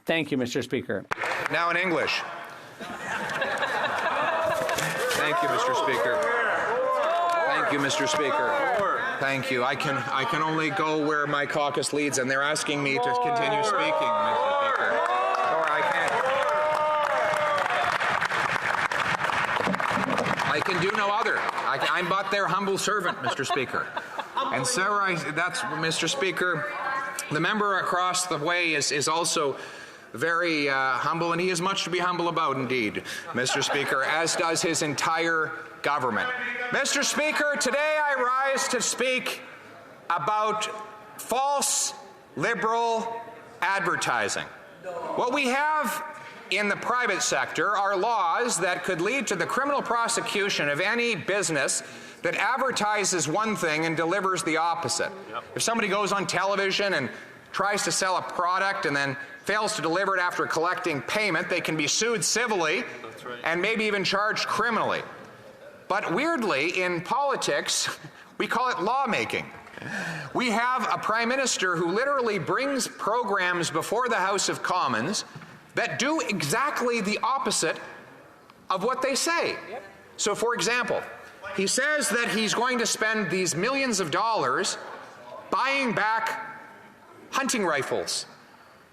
Thank you, Mr. Speaker. Now in English. Thank you, Mr. Speaker. Thank you, Mr. Speaker. Thank you. I can only go where my caucus leads, and they're asking me to continue speaking, Mr. Speaker. Or I can do no other. I'm but their humble servant, Mr. Speaker. And so that's Mr. Speaker. The member across the way is also very humble, and he has much to be humble about indeed, Mr. Speaker, as does his entire government. Mr. Speaker, today I rise to speak about false liberal advertising. What we have in the private sector are laws that could lead to the criminal prosecution of any business that advertises one thing and delivers the opposite. Yep. If somebody goes on television and tries to sell a product and then fails to deliver it after collecting payment, they can be sued civilly. That's right. And maybe even charged criminally. But weirdly, in politics, we call it lawmaking. We have a prime minister who literally brings programs before the House of Commons that do exactly the opposite of what they say. Yep. So for example, he says that he's going to spend these millions of dollars buying back hunting rifles.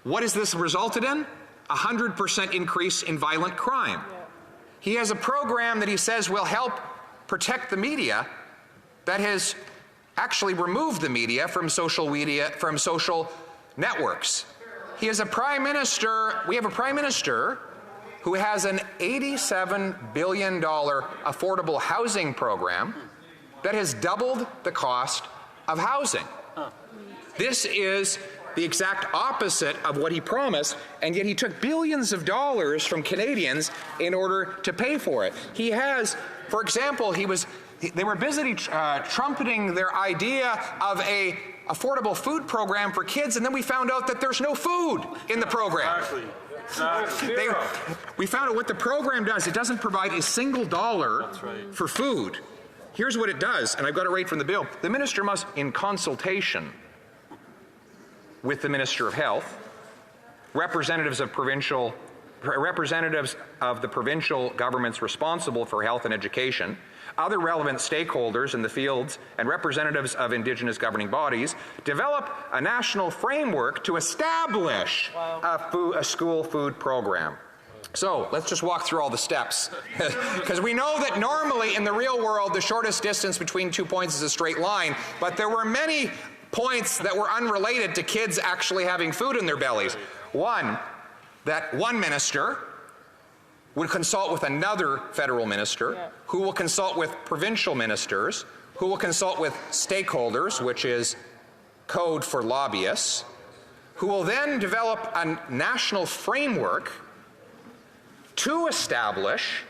What has this resulted in? 100% increase in violent crime. Yeah. He has a program that he says will help protect the media that has actually removed the media from social networks. He is a prime minister, we have a prime minister who has an $87 billion affordable housing program that has doubled the cost of housing. This is the exact opposite of what he promised, and yet he took billions of dollars from Canadians in order to pay for it. He has, for example, they were busy trumpeting their idea of a affordable food program for kids, and then we found out that there's no food in the program. Exactly. We found out what the program does. It doesn't provide a single dollar for food. Here's what it does, and I've got it right from the bill. The minister must, in consultation with the Minister of Health, representatives of the provincial governments responsible for health and education, other relevant stakeholders in the fields, and representatives of Indigenous governing bodies, develop a national framework to establish a school food program. So let's just walk through all the steps, because we know that normally in the real world the shortest distance between 2 points is a straight line, but there were many points that were unrelated to kids actually having food in their bellies. One, that one minister would consult with another federal minister, who will consult with provincial ministers, who will consult with stakeholders, which is code for lobbyists, who will then develop a national framework to establish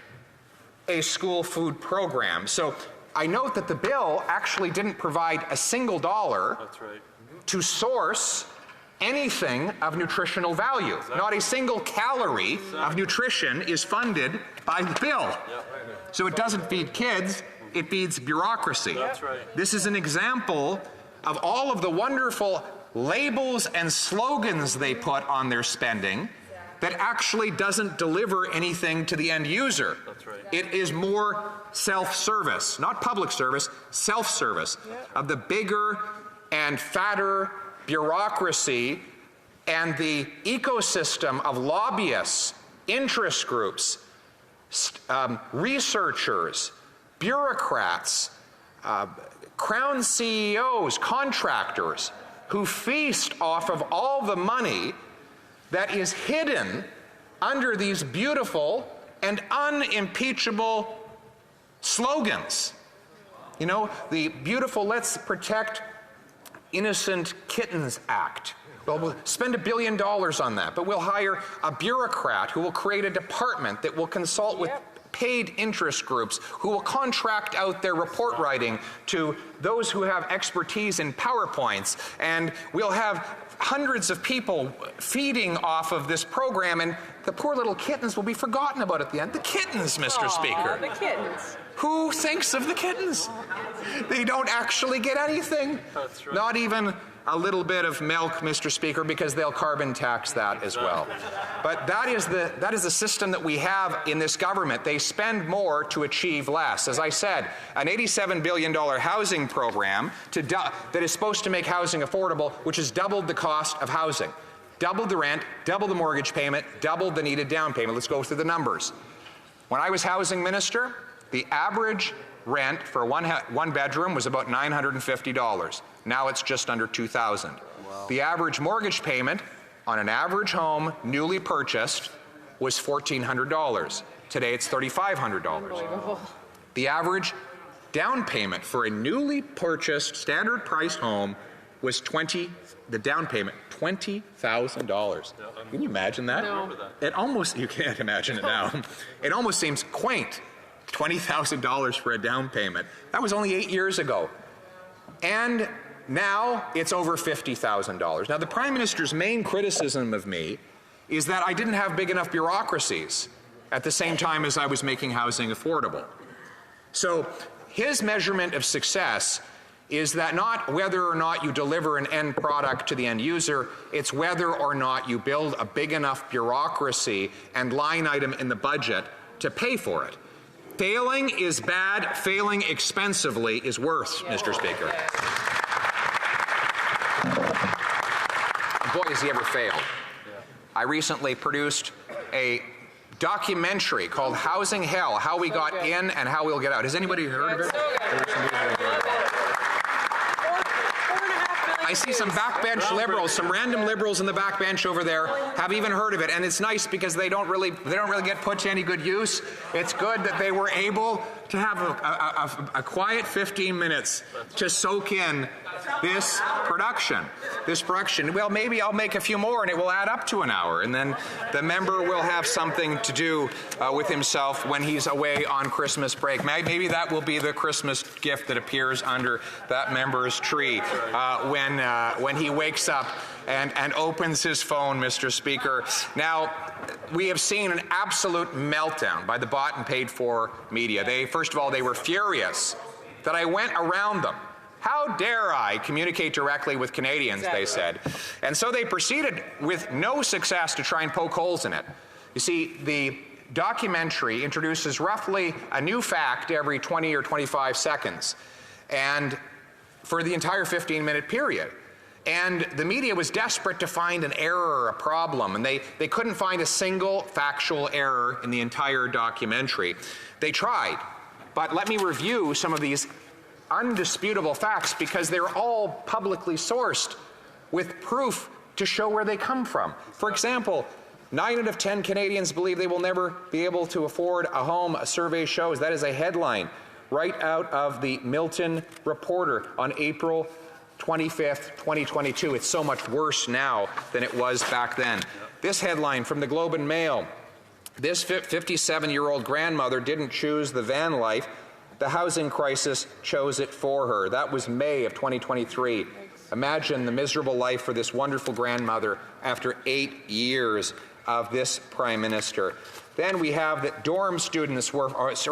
a school food program. So I note that the bill actually didn't provide a single dollar to source anything of nutritional value. Exactly. Not a single calorie of nutrition is funded by the bill. So it doesn't feed kids, it feeds bureaucracy. That's right. This is an example of all of the wonderful labels and slogans they put on their spending that actually doesn't deliver anything to the end user. That's right. It is more self-service, not public service, self-service of the bigger and fatter bureaucracy and the ecosystem of lobbyists, interest groups, researchers, bureaucrats, crown CEOs, contractors, who feast off of all the money that is hidden under these beautiful and unimpeachable slogans. You know, the beautiful "Let's Protect Innocent Kittens" Act. Well, we'll spend $1 billion on that, but we'll hire a bureaucrat who will create a department that will consult with paid interest groups, who will contract out their report writing to those who have expertise in PowerPoints, and we'll have hundreds of people feeding off of this program, and the poor little kittens will be forgotten about at the end. The kittens, Mr. Speaker. The kittens. Who thinks of the kittens? They don't actually get anything. That's right. Not even a little bit of milk, Mr. Speaker, because they'll carbon tax that as well. But that is the system that we have in this government. They spend more to achieve less. As I said, an $87 billion housing program that is supposed to make housing affordable, which has doubled the cost of housing. Doubled the rent, doubled the mortgage payment, doubled the needed down payment. Let's go through the numbers. When I was housing minister, the average rent for one bedroom was about $950. Now it's just under $2,000. Wow. The average mortgage payment on an average home, newly purchased, was $1,400. Today it's $3,500. The average down payment for a newly purchased standard priced home was $20,000. Can you imagine that? No. You can't imagine it now. It almost seems quaint. $20,000 for a down payment. That was only 8 years ago. And now it's over $50,000. Now, the Prime Minister's main criticism of me is that I didn't have big enough bureaucracies at the same time as I was making housing affordable. So his measurement of success is that not whether or not you deliver an end product to the end user, it's whether or not you build a big enough bureaucracy and line item in the budget to pay for it. Failing is bad, failing expensively is worse, Mr. Speaker. Boy, has he ever failed. I recently produced a documentary called Housing Hell, How We Got In and How We'll Get Out. Has anybody heard of it? I see some backbench liberals, some random liberals in the backbench over there have even heard of it, and it's nice because they don't really get put to any good use. It's good that they were able to have a quiet 15 minutes to soak in this production. Well, maybe I'll make a few more and it will add up to an hour, and then the member will have something to do with himself when he's away on Christmas break. Maybe that will be the Christmas gift that appears under that member's tree when he wakes up and opens his phone, Mr. Speaker. Now, we have seen an absolute meltdown by the bought and paid for media. First of all, they were furious that I went around them. How dare I communicate directly with Canadians, they said. And so they proceeded with no success to try and poke holes in it. You see, the documentary introduces roughly a new fact every 20 or 25 seconds, and for the entire 15-minute period. And the media was desperate to find an error or a problem, and they couldn't find a single factual error in the entire documentary. They tried, but let me review some of these undisputable facts because they're all publicly sourced with proof to show where they come from. For example, 9 out of 10 Canadians believe they will never be able to afford a home, a survey shows. That is a headline right out of the Milton Reporter on April 25th, 2022. It's so much worse now than it was back then. This headline from the Globe and Mail: this 57-year-old grandmother didn't choose the van life. The housing crisis chose it for her. That was May of 2023. Imagine the miserable life for this wonderful grandmother after 8 years of this Prime Minister. Then we have that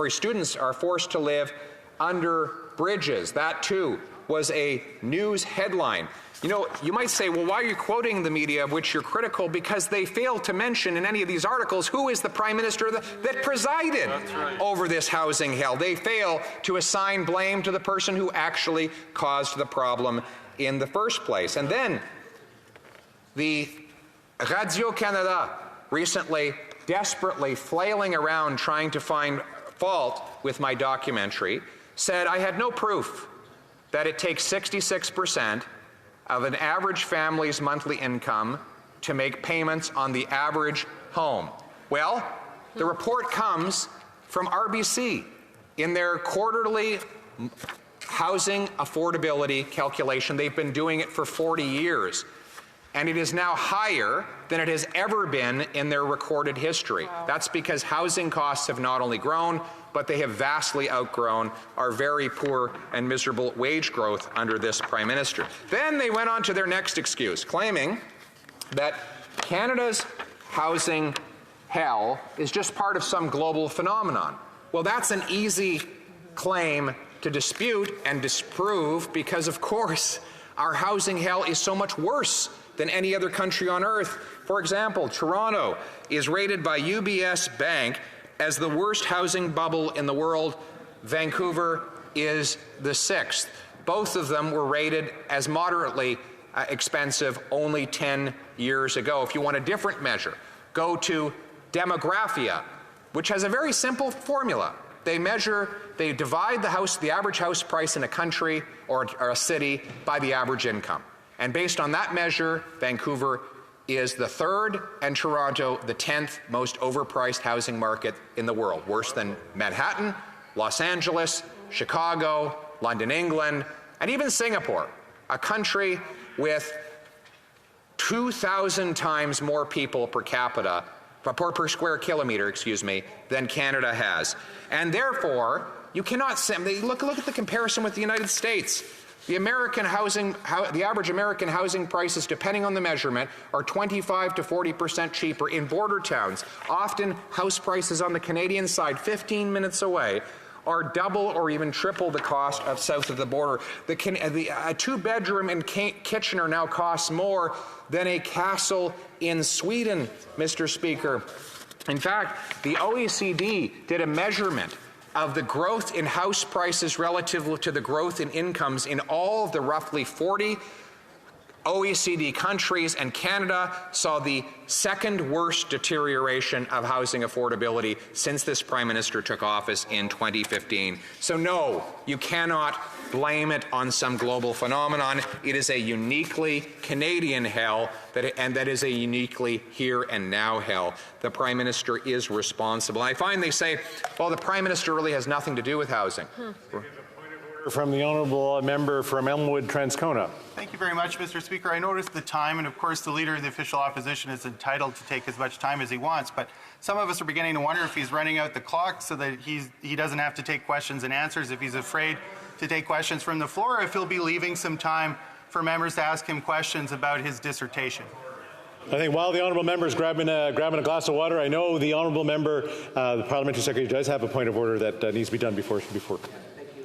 students are forced to live under bridges. That too was a news headline. You know, you might say, well, why are you quoting the media of which you're critical? Because they fail to mention in any of these articles who is the Prime Minister that presided over this housing hell. They fail to assign blame to the person who actually caused the problem in the first place. And then the Radio-Canada recently desperately flailing around trying to find fault with my documentary said I had no proof that it takes 66% of an average family's monthly income to make payments on the average home. Well, the report comes from RBC in their quarterly housing affordability calculation. They've been doing it for 40 years. And it is now higher than it has ever been in their recorded history. Wow. That's because housing costs have not only grown, but they have vastly outgrown our very poor and miserable wage growth under this Prime Minister. Then they went on to their next excuse, claiming that Canada's housing hell is just part of some global phenomenon. Well, that's an easy claim to dispute and disprove because, of course, Our housing hell is so much worse than any other country on earth. For example, Toronto is rated by UBS Bank as the worst housing bubble in the world. Vancouver is the 6th. Both of them were rated as moderately expensive only 10 years ago. If you want a different measure, go to demographia, which has a very simple formula. They divide the average house price in a country or a city by the average income. And based on that measure, Vancouver is the 3rd and Toronto the 10th most overpriced housing market in the world, worse than Manhattan, Los Angeles, Chicago, London, England, and even Singapore, a country with 2,000 times more people per capita, per square kilometer, than Canada has. And therefore, you cannot say, look at the comparison with the United States. The average American housing prices, depending on the measurement, are 25 to 40% cheaper in border towns. Often, house prices on the Canadian side, 15 minutes away, are double or even triple the cost of south of the border. A 2-bedroom and Kitchener now costs more than a castle in Sweden, Mr. Speaker. In fact, the OECD did a measurement of the growth in house prices relative to the growth in incomes in all of the roughly 40 OECD countries, and Canada saw the 2nd worst deterioration of housing affordability since this Prime Minister took office in 2015. So no, you cannot blame it on some global phenomenon. It is a uniquely Canadian hell, that is a uniquely here and now hell. The Prime Minister is responsible. I find they say, well, the Prime Minister really has nothing to do with housing. From the honourable member from Elmwood, Transcona. Thank you very much, Mr. Speaker. I noticed the time, and of course the Leader of the Official Opposition is entitled to take as much time as he wants, but some of us are beginning to wonder if he's running out the clock so that he doesn't have to take questions and answers, if he's afraid to take questions from the floor, or if he'll be leaving some time for members to ask him questions about his dissertation. I think while the honourable member is grabbing a glass of water, I know the honourable member, the parliamentary secretary, does have a point of order that needs to be done before.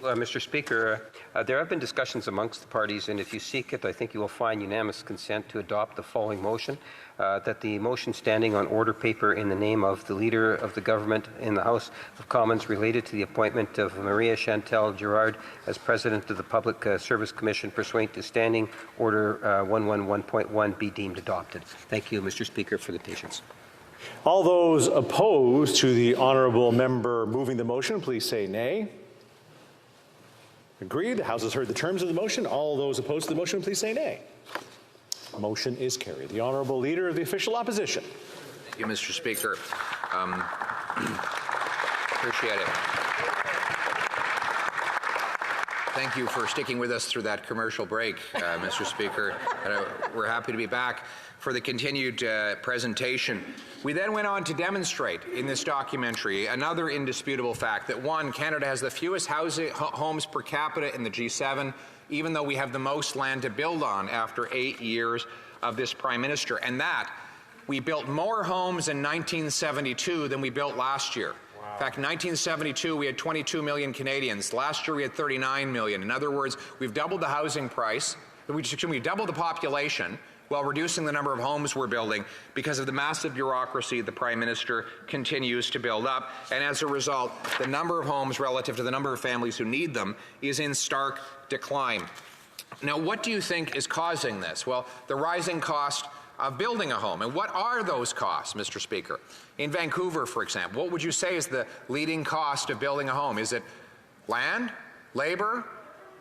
Mr. Speaker, there have been discussions amongst the parties, and if you seek it, I think you will find unanimous consent to adopt the following motion, that the motion standing on order paper in the name of the Leader of the Government in the House of Commons related to the appointment of Maria Chantal Girard as President of the Public Service Commission pursuant to Standing Order 111.1 be deemed adopted. Thank you, Mr. Speaker, for the patience. All those opposed to the honourable member moving the motion, please say nay. Agreed. The House has heard the terms of the motion. All those opposed to the motion, please say nay. Motion is carried. The Honourable Leader of the Official Opposition. Thank you, Mr. Speaker. Appreciate it. Thank you for sticking with us through that commercial break, Mr. Speaker. We're happy to be back for the continued presentation. We then went on to demonstrate in this documentary another indisputable fact that, one, Canada has the fewest homes per capita in the G7, even though we have the most land to build on after 8 years of this Prime Minister, and that we built more homes in 1972 than we built last year. In fact, in 1972, we had 22 million Canadians. Last year, we had 39 million. In other words, we've doubled the housing price, we doubled the population while reducing the number of homes we're building because of the massive bureaucracy the Prime Minister continues to build up. And as a result, the number of homes relative to the number of families who need them is in stark decline. Now, what do you think is causing this? Well, the rising cost of building a home. And what are those costs, Mr. Speaker? In Vancouver, for example, what would you say is the leading cost of building a home? Is it land, labor,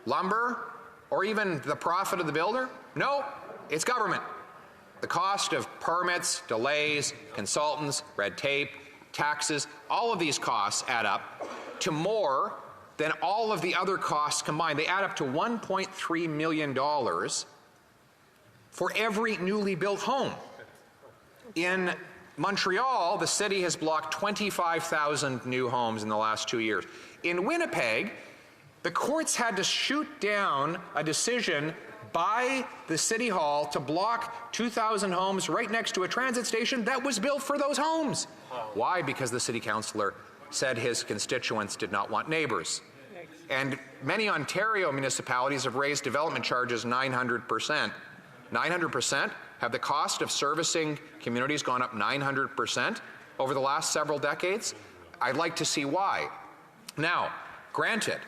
lumber, or even the profit of the builder? No, it's government. The cost of permits, delays, consultants, red tape, taxes, all of these costs add up to more than all of the other costs combined. They add up to $1.3 million for every newly built home. In Montreal, the city has blocked 25,000 new homes in the last 2 years. In Winnipeg, the courts had to shoot down a decision by the City Hall to block 2,000 homes right next to a transit station that was built for those homes. Why? Because the city councillor said his constituents did not want neighbours. And many Ontario municipalities have raised development charges 900%. 900%? Have the cost of servicing communities gone up 900% over the last several decades? I'd like to see why. Now, granted,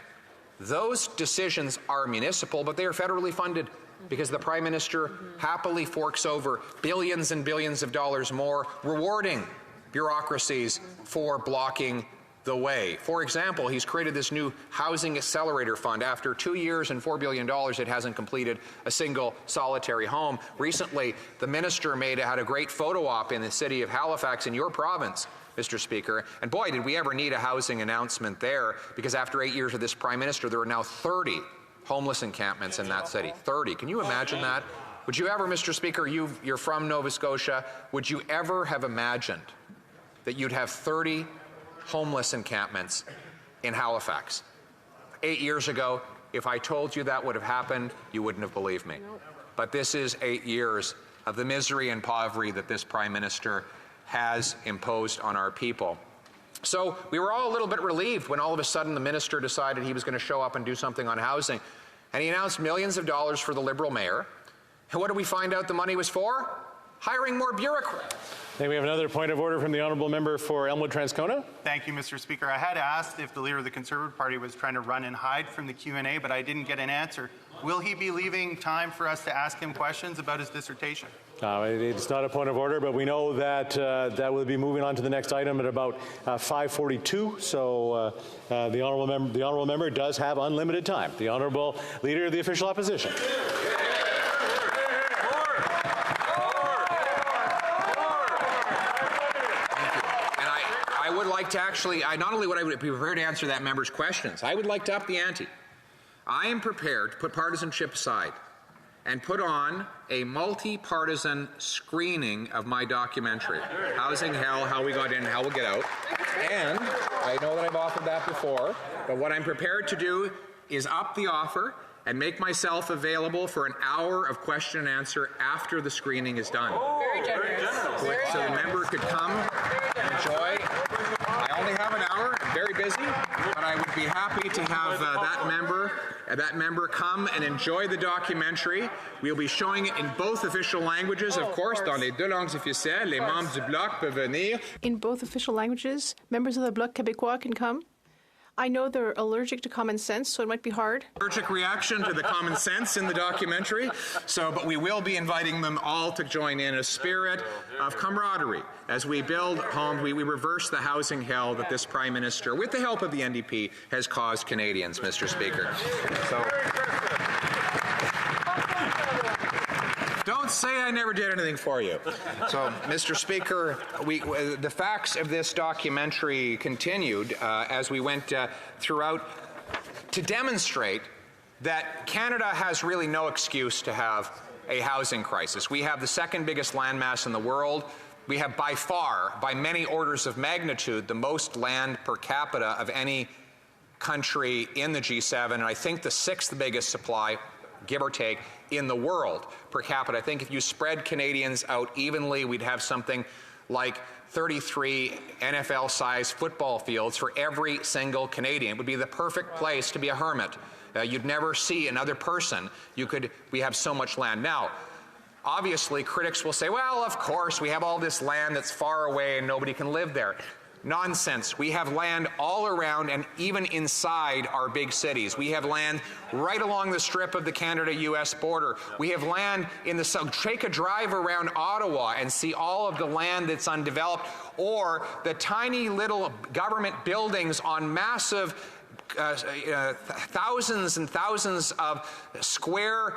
those decisions are municipal, but they are federally funded because the Prime Minister happily forks over billions and billions of dollars more, rewarding bureaucracies for blocking the way. For example, he's created this new Housing Accelerator Fund. After 2 years and $4 billion, it hasn't completed a single solitary home. Recently, the minister had a great photo op in the city of Halifax in your province, Mr. Speaker, and boy, did we ever need a housing announcement there, because after 8 years of this Prime Minister, there are now 30 homeless encampments in that city. 30. Can you imagine that? Would you ever, Mr. Speaker, you're from Nova Scotia, would you ever have imagined that you'd have 30 homeless encampments in Halifax? 8 years ago, if I told you that would have happened, you wouldn't have believed me. But this is 8 years of the misery and poverty that this Prime Minister has imposed on our people. So we were all a little bit relieved when all of a sudden the minister decided he was going to show up and do something on housing. And he announced millions of dollars for the Liberal mayor. And what did we find out the money was for? Hiring more bureaucrats. I think we have another point of order from the honourable member for Elmwood-Transcona. Thank you, Mr. Speaker. I had asked if the leader of the Conservative Party was trying to run and hide from the Q&A, but I didn't get an answer. Will he be leaving time for us to ask him questions about his dissertation? It's not a point of order, but we know that that will be moving on to the next item at about 5:42. So the honourable member does have unlimited time. The honourable leader of the official opposition. I would like to actually, not only would I be prepared to answer that member's questions, I would like to up the ante. I am prepared to put partisanship aside and put on a multi-partisan screening of my documentary, Housing Hell, How We Got In, How We'll Get Out. And I know that I've offered that before, but what I'm prepared to do is up the offer and make myself available for an hour of question and answer after the screening is done. Very generous. So the member could come and enjoy. I only have an hour, I'm very busy, but I would be happy to have that member come and enjoy the documentary. We'll be showing it in both official languages, of course, dans les deux langues officielles. Les membres du Bloc peuvent venir. In both official languages, members of the Bloc Québécois can come. I know they're allergic to common sense, so it might be hard. Allergic reaction to the common sense in the documentary. But we will be inviting them all to join in a spirit of camaraderie as we build homes. We reverse the housing hell that this Prime Minister, with the help of the NDP, has caused Canadians, Mr. Speaker. Don't say I never did anything for you. So, Mr. Speaker, the facts of this documentary continued as we went throughout to demonstrate that Canada has really no excuse to have a housing crisis. We have the second biggest landmass in the world. We have by far, by many orders of magnitude, the most land per capita of any country in the G7, and I think the sixth biggest supply, give or take, in the world per capita. I think if you spread Canadians out evenly, we'd have something like 33 NFL-sized football fields for every single Canadian. It would be the perfect place to be a hermit. You'd never see another person. We have so much land. Now, obviously, critics will say, well, of course, we have all this land that's far away and nobody can live there. Nonsense. We have land all around and even inside our big cities. We have land right along the strip of the Canada-US border. We have land in the south. Take a drive around Ottawa and see all of the land that's undeveloped, or the tiny little government buildings on massive thousands and thousands of square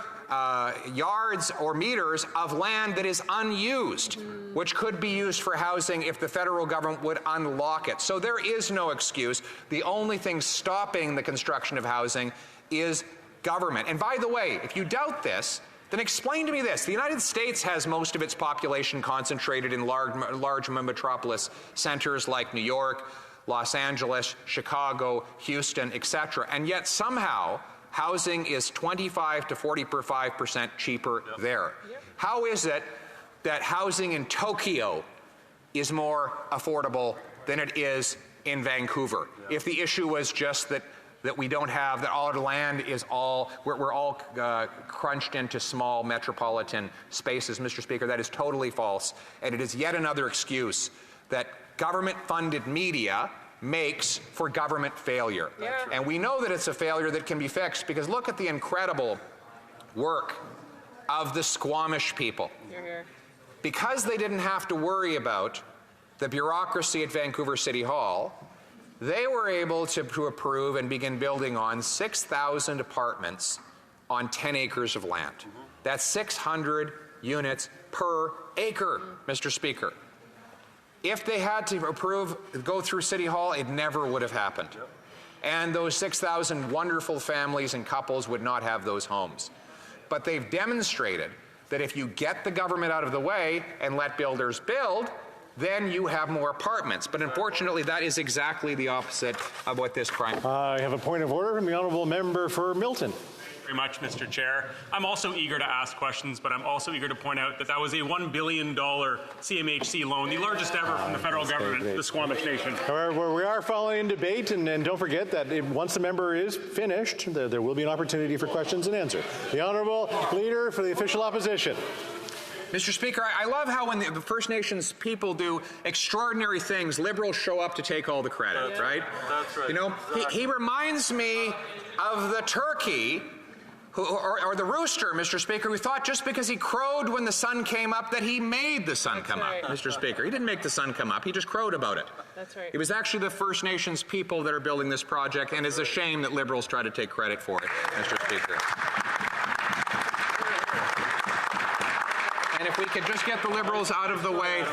yards or meters of land that is unused, which could be used for housing if the federal government would unlock it. So there is no excuse. The only thing stopping the construction of housing is government. And by the way, if you doubt this, then explain to me this. The United States has most of its population concentrated in large metropolis centers like New York, Los Angeles, Chicago, Houston, etc. And yet somehow housing is 25 to 45% cheaper there. How is it that housing in Tokyo is more affordable than it is in Vancouver? If the issue was just that that we don't have, that all our land is all, we're all crunched into small metropolitan spaces. Mr. Speaker, that is totally false, and it is yet another excuse that government-funded media makes for government failure. Yeah. And we know that it's a failure that can be fixed, because look at the incredible work of the Squamish people. Here. Because they didn't have to worry about the bureaucracy at Vancouver City Hall, they were able to approve and begin building on 6,000 apartments on 10 acres of land. That's 600 units per acre, Mr. Speaker. If they had to go through City Hall, it never would have happened. And those 6,000 wonderful families and couples would not have those homes. But they've demonstrated that if you get the government out of the way and let builders build, then you have more apartments. But unfortunately, that is exactly the opposite of what this prime. I have a point of order from the honourable member for Milton. Very much, Mr. Chair. I'm also eager to ask questions, but I'm also eager to point out that that was a $1 billion CMHC loan, the largest ever from the federal government, the Squamish Nation. However, we are following debate, and don't forget that once the member is finished, there will be an opportunity for questions and answers. The honourable leader for the official opposition. Mr. Speaker, I love how when the First Nations people do extraordinary things, Liberals show up to take all the credit, right? That's right. You know, he reminds me of the turkey or the rooster, Mr. Speaker, who thought just because he crowed when the sun came up that he made the sun come up, Mr. Speaker. He didn't make the sun come up. He just crowed about it. That's right. It was actually the First Nations people that are building this project, and it's a shame that Liberals try to take credit for it, Mr. Speaker. And if we could just get the Liberals out of the way,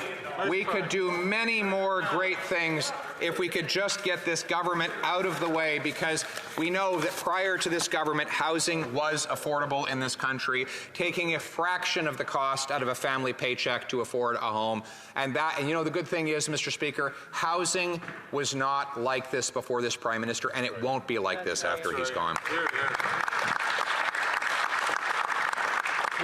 we could do many more great things if we could just get this government out of the way, because we know that prior to this government, housing was affordable in this country, taking a fraction of the cost out of a family paycheck to afford a home. And you know, the good thing is, Mr. Speaker, housing was not like this before this Prime Minister, and it won't be like this after he's gone.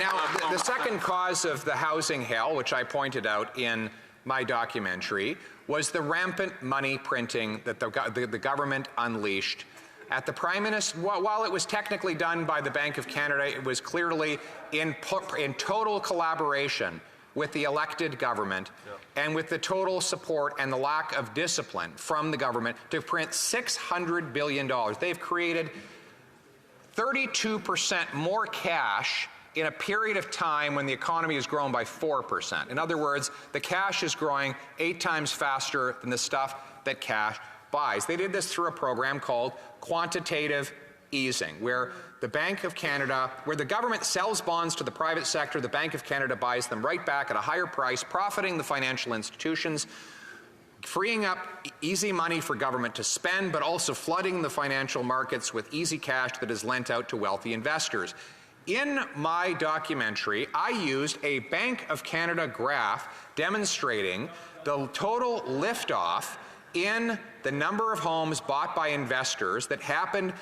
Now, the second cause of the housing hell, which I pointed out in my documentary, was the rampant money printing that the government unleashed. At the Prime Minister, while it was technically done by the Bank of Canada, it was clearly in total collaboration with the elected government and with the total support and the lack of discipline from the government to print $600 billion. They've created 32% more cash in a period of time when the economy has grown by 4%. In other words, the cash is growing 8 times faster than the stuff that cash buys. They did this through a program called quantitative easing, where the Bank of Canada, where the government sells bonds to the private sector, the Bank of Canada buys them right back at a higher price, profiting the financial institutions, freeing up easy money for government to spend, but also flooding the financial markets with easy cash that is lent out to wealthy investors. In my documentary, I used a Bank of Canada graph demonstrating the total liftoff in the number of homes bought by investors that happened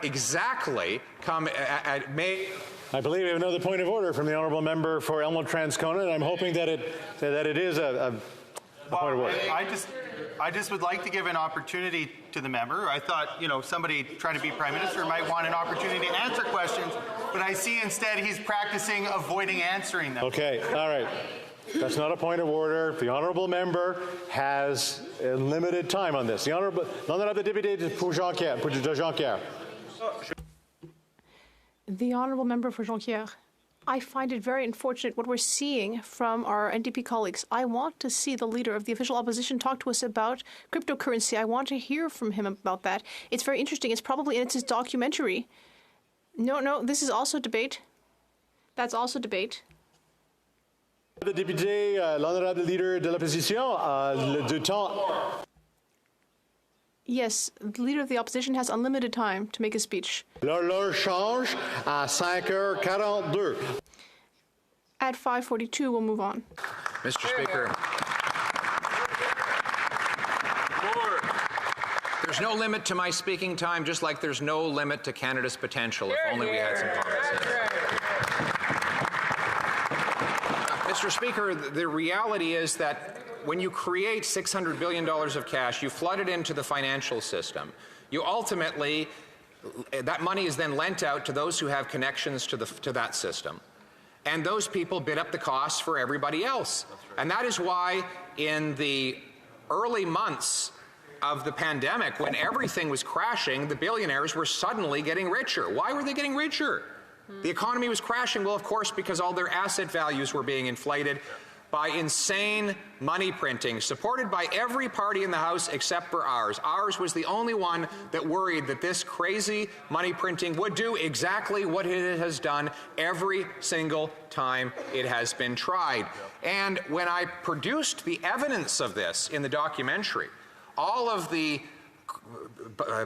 exactly at May. I believe we have another point of order from the honourable member for Elmwood-Transcona, and I'm hoping that it is a point of order. I just would like to give an opportunity to the member. I thought, you know, somebody trying to be Prime Minister might want an opportunity to answer questions, but I see instead he's practicing avoiding answering them. Okay, all right. That's not a point of order. The honourable member has a limited time on this. The honourable député pour Jonquière. The honourable member for Jonquière. I find it very unfortunate what we're seeing from our NDP colleagues. I want to see the leader of the official opposition talk to us about cryptocurrency. I want to hear from him about that. It's very interesting. It's probably in his documentary. No, this is also debate. That's also debate. Le député, l'honorable leader de l'opposition, du temps. Yes, the leader of the opposition has unlimited time to make a speech. L'heure change à 5h42. At 5:42, we'll move on. Mr. Speaker, there's no limit to my speaking time, just like there's no limit to Canada's potential, if only we had some common sense. Mr. Speaker, the reality is that when you create $600 billion of cash, you flood it into the financial system. you ultimately, that money is then lent out to those who have connections to that system. And those people bid up the costs for everybody else. And that is why in the early months of the pandemic, when everything was crashing, the billionaires were suddenly getting richer. Why were they getting richer? The economy was crashing, well, of course, because all their asset values were being inflated by insane money printing, supported by every party in the House except for ours. Ours was the only one that worried that this crazy money printing would do exactly what it has done every single time it has been tried. And when I produced the evidence of this in the documentary, all of the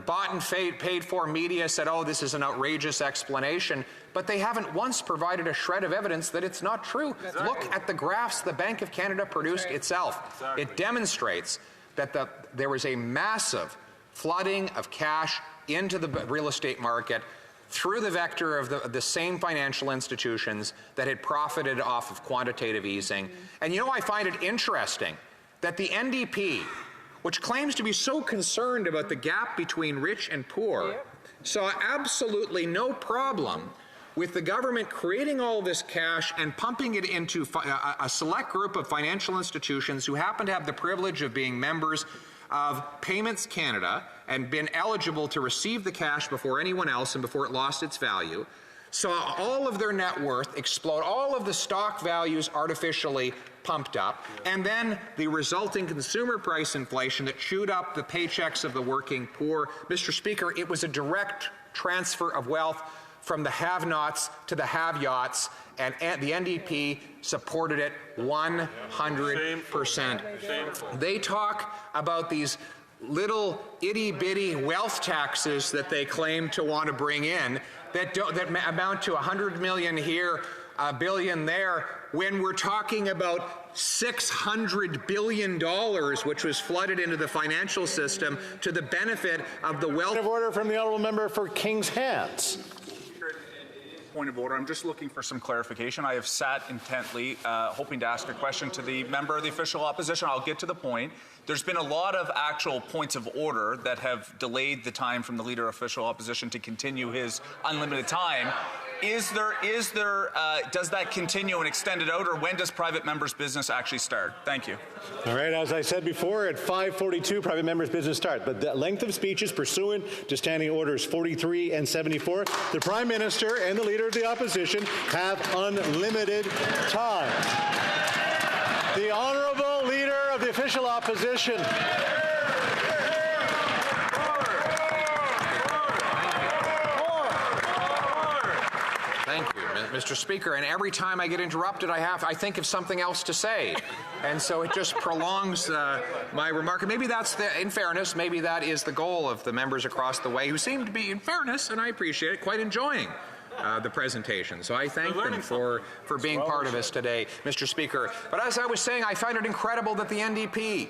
bought and paid for media said, oh, this is an outrageous explanation, but they haven't once provided a shred of evidence that it's not true. Exactly. Look at the graphs the Bank of Canada produced itself. Exactly. It demonstrates that there was a massive flooding of cash into the real estate market through the vector of the same financial institutions that had profited off of quantitative easing. And I find it interesting that the NDP, which claims to be so concerned about the gap between rich and poor, saw absolutely no problem with the government creating all this cash and pumping it into a select group of financial institutions who happen to have the privilege of being members of Payments Canada and been eligible to receive the cash before anyone else and before it lost its value, saw all of their net worth explode, all of the stock values artificially pumped up, and then the resulting consumer price inflation that chewed up the paychecks of the working poor. Mr. Speaker, it was a direct transfer of wealth from the have-nots to the have-yachts, and the NDP supported it 100%. They talk about these little itty-bitty wealth taxes that they claim to want to bring in that amount to $100 million here, $1 billion there, when we're talking about $600 billion, which was flooded into the financial system to the benefit of the wealth. Point of order from the honourable member for King's Hands. Point of order. I'm just looking for some clarification. I have sat intently, hoping to ask a question to the member of the official opposition. I'll get to the point. There's been a lot of actual points of order that have delayed the time from the leader of official opposition to continue his unlimited time. Does that continue and extend it out, or when does private members' business actually start? Thank you. All right, as I said before, at 5:42, private members' business start. But the length of speech is pursuant to Standing Orders 43 and 74. The Prime Minister and the Leader of the Opposition have unlimited time. The Honourable Leader of the Official Opposition. Thank you, Mr. Speaker. And every time I get interrupted, I think of something else to say. And so it just prolongs my remark. And maybe that's, in fairness, maybe that is the goal of the members across the way who seem to be, in fairness, and I appreciate it, quite enjoying the presentation. So I thank them for being part of this today, Mr. Speaker. But as I was saying, I find it incredible that the NDP,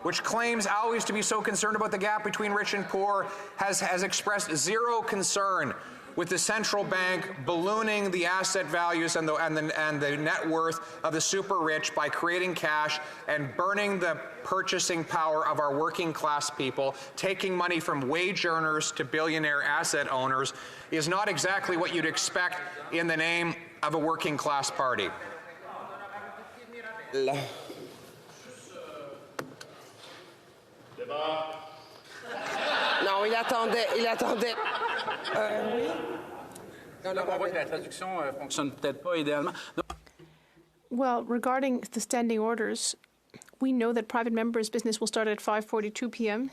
which claims always to be so concerned about the gap between rich and poor, has expressed zero concern with the central bank ballooning the asset values and the net worth of the super rich by creating cash and burning the purchasing power of our working class people, taking money from wage earners to billionaire asset owners, is not exactly what you'd expect in the name of a working class party. Non, il attendait. Well, regarding the standing orders, we know that private members' business will start at 5:42 p.m.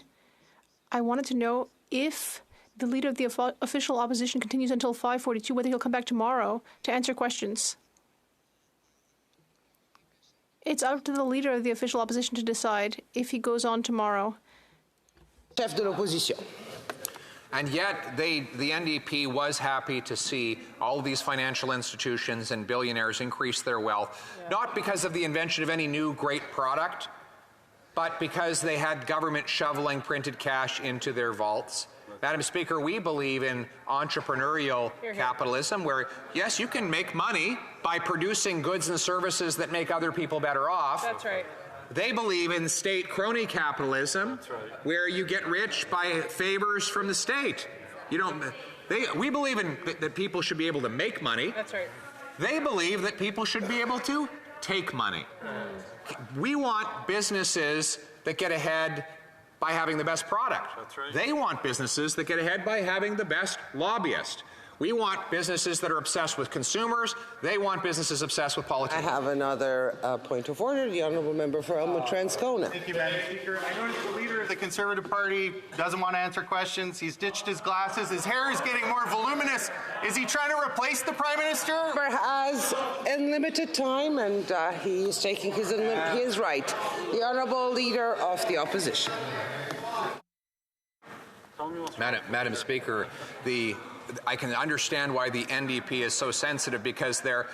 I wanted to know if the Leader of the Official Opposition continues until 5:42, whether he'll come back tomorrow to answer questions. It's up to the Leader of the Official Opposition to decide if he goes on tomorrow. Chef de l'opposition. And yet, the NDP was happy to see all of these financial institutions and billionaires increase their wealth, not because of the invention of any new great product, but because they had government shoveling printed cash into their vaults. Madam Speaker, we believe in entrepreneurial capitalism where, yes, you can make money by producing goods and services that make other people better off. That's right. They believe in state crony capitalism, where you get rich by favors from the state. You don't. We believe in that people should be able to make money. That's right. They believe that people should be able to take money. We want businesses that get ahead by having the best product. That's right. They want businesses that get ahead by having the best lobbyist. We want businesses that are obsessed with consumers. They want businesses obsessed with I politics. have another point of order. The Honourable Member for Elmwood-Transcona. Thank you, Madam Speaker. I noticed the leader of the Conservative Party doesn't want to answer questions. He's ditched his glasses. His hair is getting more voluminous. Is he trying to replace the Prime Minister? Member has unlimited time, and he is taking his right. The Honourable Leader of the Opposition. Madam Speaker, I can understand why the NDP is so sensitive, because their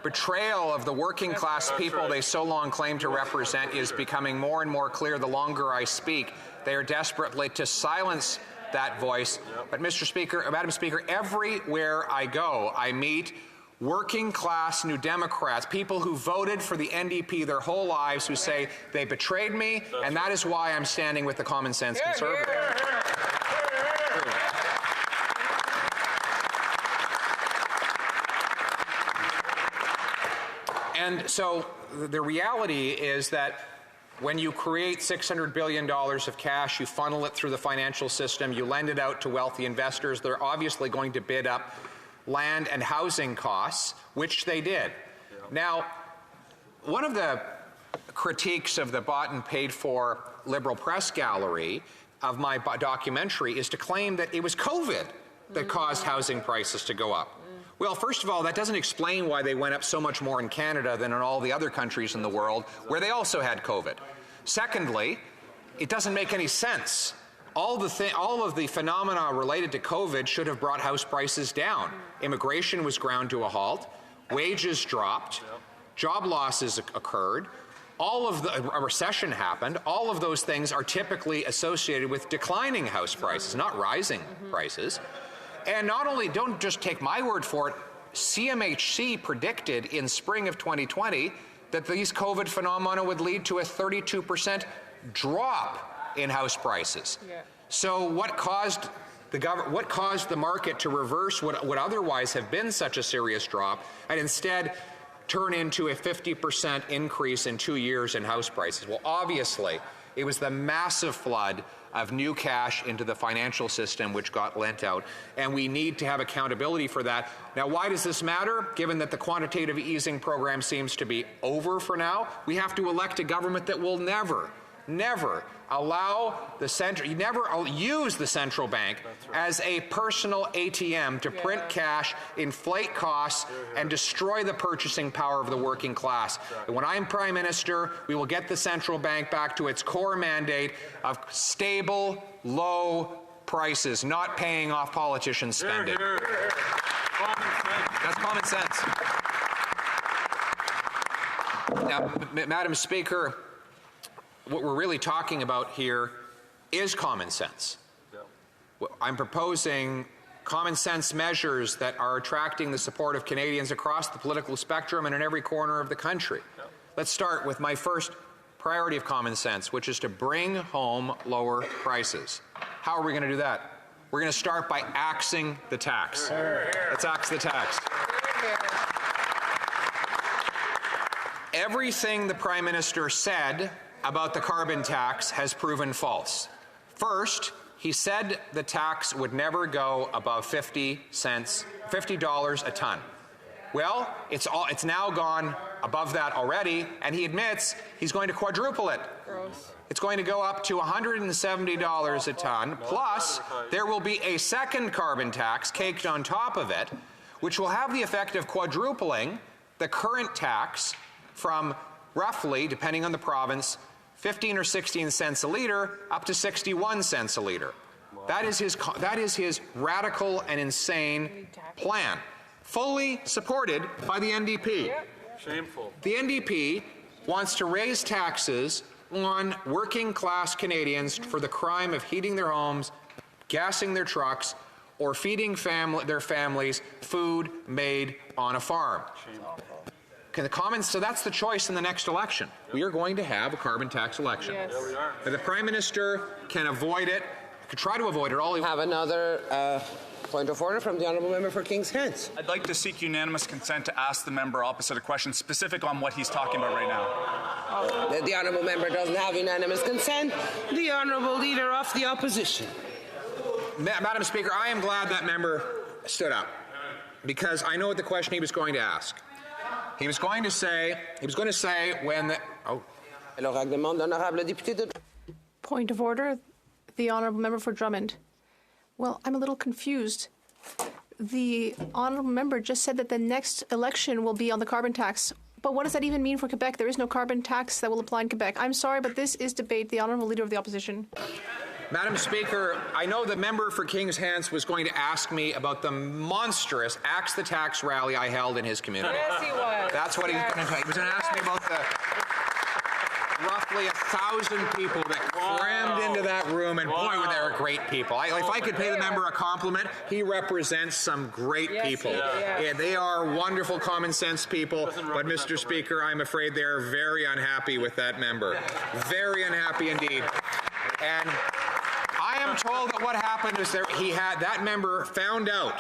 betrayal of the working class people they so long claim to represent is becoming more and more clear the longer I speak. They are desperately to silence that voice. But Madam Speaker, everywhere I go, I meet working class New Democrats, people who voted for the NDP their whole lives, who say they betrayed me, and that is why I'm standing with the common sense Conservative. And so the reality is that when you create $600 billion of cash, you funnel it through the financial system, you lend it out to wealthy investors, they're obviously going to bid up land and housing costs, which they did. Now, one of the critiques of the bought and paid for liberal press gallery of my documentary is to claim that it was COVID that caused housing prices to go up. Well, first of all, that doesn't explain why they went up so much more in Canada than in all the other countries in the world where they also had COVID. Secondly, it doesn't make any sense. All of the phenomena related to COVID should have brought house prices down. Immigration was ground to a halt, wages dropped, job losses occurred, a recession happened. All of those things are typically associated with declining house prices, not rising prices. And not only, don't just take my word for it, CMHC predicted in spring of 2020 that these COVID phenomena would lead to a 32% drop in house prices. Yeah. So what caused the market to reverse what would otherwise have been such a serious drop and instead turn into a 50% increase in 2 years in house prices? Well, obviously, it was the massive flood of new cash into the financial system which got lent out, and we need to have accountability for that. Now, why does this matter? Given that the quantitative easing program seems to be over for now, we have to elect a government that will never allow the use the central bank as a personal ATM to print cash, inflate costs, and destroy the purchasing power of the working class. And when I'm Prime Minister, we will get the central bank back to its core mandate of stable, low prices, not paying off politicians' spending. That's common sense. Now, Madam Speaker, what we're really talking about here is common sense. I'm proposing common sense measures that are attracting the support of Canadians across the political spectrum and in every corner of the country. Let's start with my first priority of common sense, which is to bring home lower prices. How are we going to do that? We're going to start by axing the tax. Let's axe the tax. Everything the Prime Minister said about the carbon tax has proven false. First, he said the tax would never go above $50 a ton. Well, it's now gone above that already, and he admits he's going to quadruple it. Gross. It's going to go up to $170 a ton, plus there will be a second carbon tax caked on top of it, which will have the effect of quadrupling the current tax from roughly, depending on the province, 15 or 16 cents a liter up to 61 cents a liter. Wow. That is his radical and insane plan, fully supported by the NDP. Yep. Shameful. The NDP wants to raise taxes on working class Canadians for the crime of heating their homes, gassing their trucks, or feeding their families food made on a farm. Shameful. the Commons, so that's the choice in the next election. We are going to have a carbon tax election. Yes. There we are. And the Prime Minister can avoid it, could try to avoid it all he wants. Have another point of order from the honourable member for King's Heads. I'd like to seek unanimous consent to ask the member opposite a question specific on what he's talking about right now. The honourable member doesn't have unanimous consent. The honourable leader of the opposition. Madam Speaker, I am glad that member stood up, because I know what the question he was going to ask. He was going to say when the... Oh. Alors, règlement de l'honorable député de... Point of order, the honourable member for Drummond. Well, I'm a little confused. The honourable member just said that the next election will be on the carbon tax. But what does that even mean for Quebec? There is no carbon tax that will apply in Quebec. I'm sorry, but this is debate. The honourable leader of the opposition. Madam Speaker, I know the member for King's Heads was going to ask me about the monstrous Axe the Tax rally I held in his community. Yes, he was. That's what he was going to do. He was going to ask me about the roughly 1,000 people that crammed into that room, and boy, were there great people. If I could pay the member a compliment, he represents some great people. Yeah, they are wonderful common sense people, but Mr. Speaker, I'm afraid they are very unhappy with that member. Very unhappy indeed. And I am told that what happened is that member found out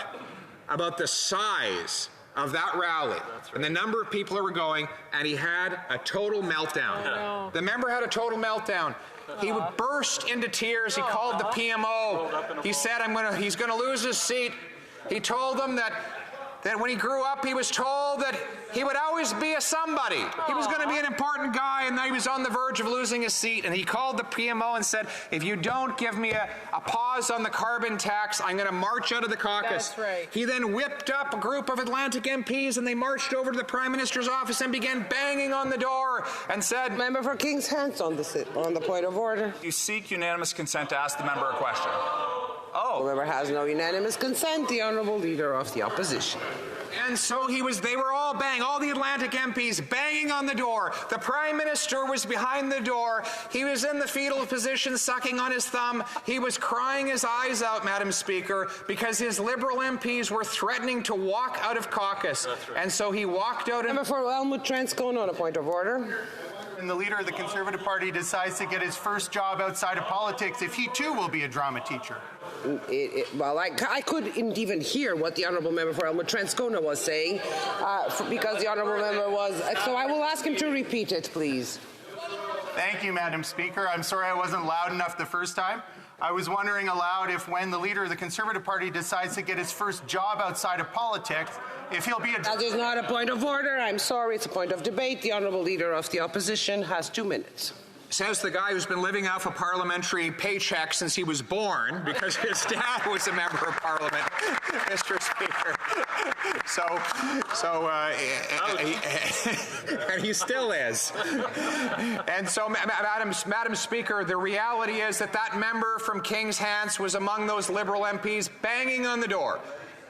about the size of that rally and the number of people who were going, and he had a total meltdown. No. The member had a total meltdown. He would burst into tears. He called the PMO. He said he's going to lose his seat. He told them that when he grew up, he was told that he would always be a somebody. He was going to be an important guy, and now he was on the verge of losing his seat. And he called the PMO and said, if you don't give me a pause on the carbon tax, I'm going to march out of the caucus. That's right. He then whipped up a group of Atlantic MPs, and they marched over to the Prime Minister's office and began banging on the door and said... Member for King's Heads on the point of order. You seek unanimous consent to ask the member a question. The member has no unanimous consent. The honourable leader of the opposition. And so they were all the Atlantic MPs banging on the door. The Prime Minister was behind the door. He was in the fetal position, sucking on his thumb. He was crying his eyes out, Madam Speaker, because his Liberal MPs were threatening to walk out of caucus. Right. And so he walked out. Member for Elmwood Transcona on a point of order. And the leader of the Conservative Party decides to get his first job outside of politics, if he too will be a drama teacher. I couldn't even hear what the honourable member for Elmwood Transcona was saying because the honourable member was... So I will ask him to repeat it, please. Thank you, Madam Speaker. I'm sorry I wasn't loud enough the first time. I was wondering aloud if when the leader of the Conservative Party decides to get his first job outside of politics, if he'll be a... That is not a point of order. I'm sorry. It's a point of debate. The honourable leader of the opposition has 2 minutes. Says the guy who's been living off a parliamentary paycheck since he was born because his dad was a member of Parliament, Mr. Speaker. And he still is. And so, Madam Speaker, the reality is that member from King's Heads was among those Liberal MPs banging on the door,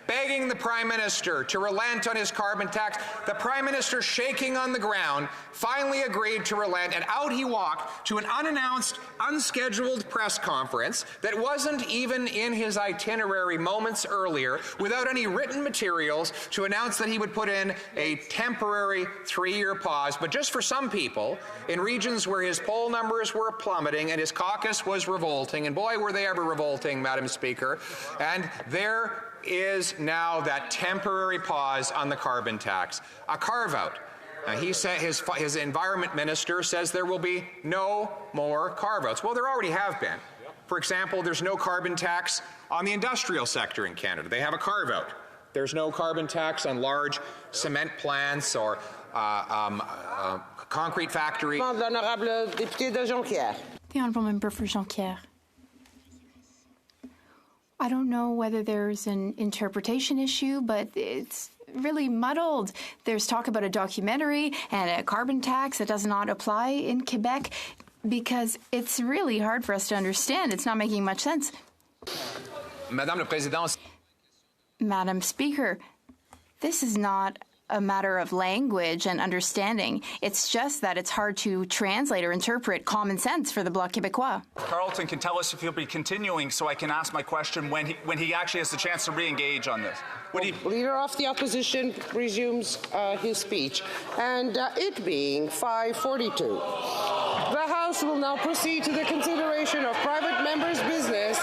begging the Prime Minister to relent on his carbon tax. The Prime Minister, shaking on the ground, finally agreed to relent, and out he walked to an unannounced, unscheduled press conference that wasn't even in his itinerary moments earlier, without any written materials to announce that he would put in a temporary 3-year pause. But just for some people, in regions where his poll numbers were plummeting and his caucus was revolting, and boy, were they ever revolting, Madam Speaker, and there is now that temporary pause on the carbon tax, a carve-out. He said his environment minister says there will be no more carve-outs. Well, there already have been. For example, there's no carbon tax on the industrial sector in Canada. They have a carve-out. There's no carbon tax on large cement plants or concrete factories. The honourable member for Jonquière. I don't know whether there's an interpretation issue, but it's really muddled. There's talk about a documentary and a carbon tax that does not apply in Quebec because it's really hard for us to understand. It's not making much sense. Madame la Présidente. Madam Speaker, this is not a matter of language and understanding. It's just that it's hard to translate or interpret common sense for the Bloc Québécois. Carlton can tell us if he'll be continuing so I can ask my question when he actually has the chance to re-engage on this. Leader of the Opposition resumes his speech. And it being 5:42, the House will now proceed to the consideration of private members' business